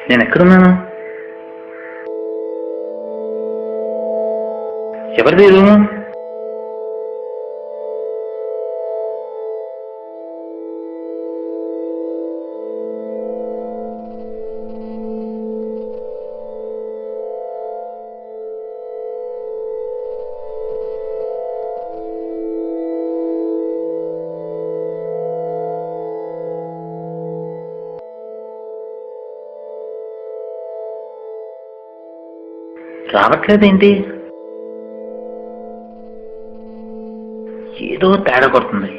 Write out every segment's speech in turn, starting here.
నేను ఎక్కడున్నాను? ఎవరిది రూము? రావట్లేదేంటి? ఏదో తేడా కొడుతుంది.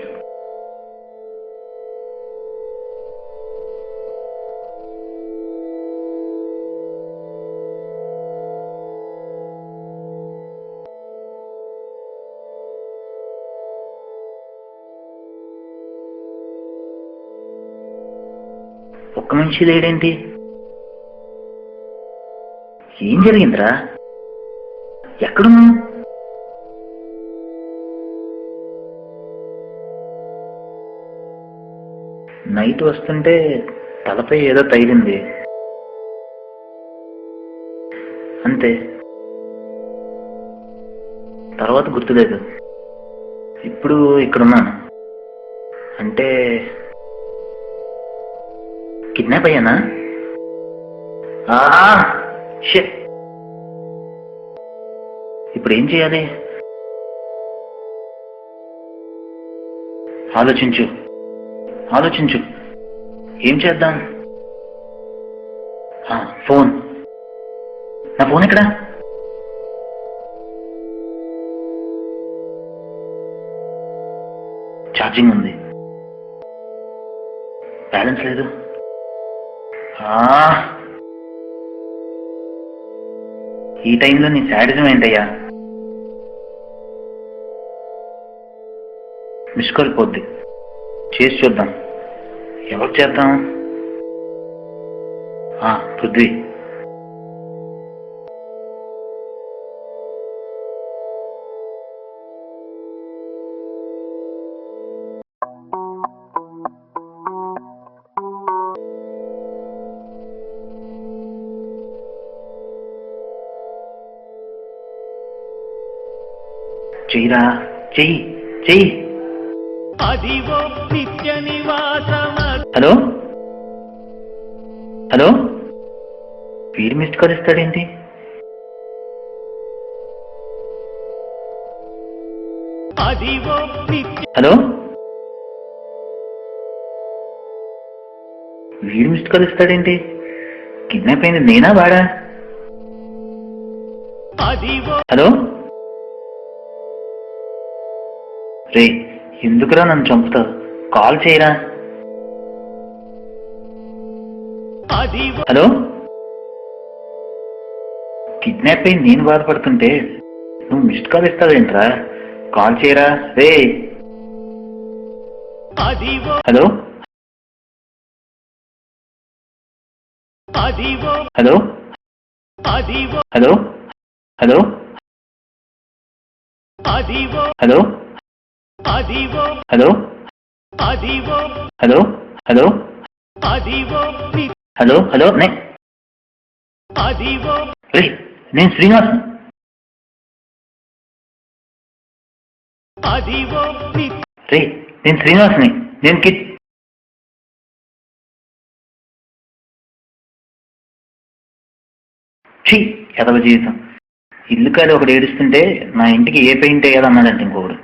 ఒక్క మనిషి లేడేంటి? ఏం జరిగిందిరా? ఎక్కడున్నా? నైట్ వస్తుంటే తలపై ఏదో తగిలింది అంతే. తర్వాత గుర్తులేదు. ఇప్పుడు ఇక్కడున్నాను. అంటే కిడ్నాప్ అయ్యానా? షిట్. ఇప్పుడు ఏం చేయాలి? ఆలోచించు ఆలోచించు. ఏం చేద్దాం? ఫోన్. నా ఫోన్ ఎక్కడా? ఛార్జింగ్ ఉంది, బ్యాలెన్స్ లేదు. ఈ టైంలో నీ శాడిజం ఏంటయ్యా? మిస్ కాల్ పోద్ది. చేసి చూద్దాం. ఎవరు చేద్దాం? పృథ్వీ. చెయ్యిరా, చెయ్యి చెయ్యి. Hello hello. వీడు మిస్డ్ కాల్ ఇస్తాడేంటి? హలో. వీడు మిస్డ్ కాల్ ఇస్తాడేంటి? కిడ్నాప్ అయింది నేనా వాడా? హలో. రే, ఎందుకురా నన్ను చంపుతావు? కాల్ చేయరా. హలో. కిడ్నాప్ అయి నేను బాధపడుతుంటే నువ్వు మిస్డ్ కాల్ ఇస్తావేంట్రా? కాల్ చేయరా రే. Hello hello hello hello hello hello hello hello hello hello. నేను శ్రీనివాస్. రే, నేను శ్రీనివాస్ని. నేను ఎదవ జీవితం. ఇల్లు కాదు ఒకటి ఏడుస్తుంటే నా ఇంటికి ఏ పెయింట్ వేయాలన్నాడంటే ఇంకొకడు.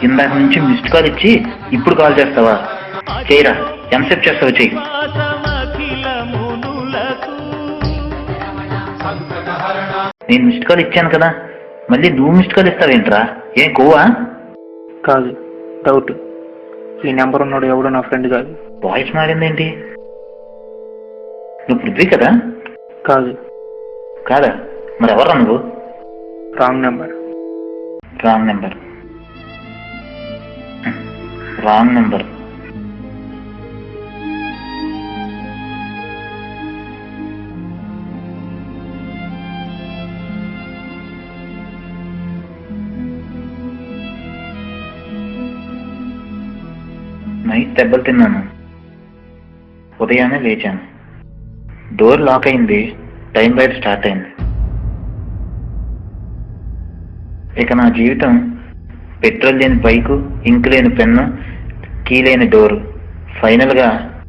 ఇందాక నుంచి మిస్డ్ కాల్ ఇచ్చి ఇప్పుడు కాల్ చేస్తావా? చేయరా. ఎంతసేపు చేస్తావు? చెయ్యి. నేను మిస్డ్ కాల్ ఇచ్చాను కదా, మళ్ళీ నువ్వు మిస్డ్ కాల్ ఇస్తావేంట్రా? ఏం కోవా? కాదు, డౌట్. ఈ నెంబర్ ఉన్నాడు ఎవడో నా ఫ్రెండ్ కాదు. వాయిస్ మారిందేంటి? నువ్వు పృథ్వీ కదా? కాదు. కాదా? మరి ఎవరా నువ్వు? Wrong number. Wrong number. Wrong number. Night దెబ్బలు తిన్నాను. ఉదయాన్నే లేచాను. డోర్ లాక్ అయింది. టైం రైడ్ స్టార్ట్ అయింది. ఇక నా జీవితం పెట్రోల్ లేని బైకు, ఇంక్ లేని పెన్ను, కీ లేని డోరు, ఫైనల్గా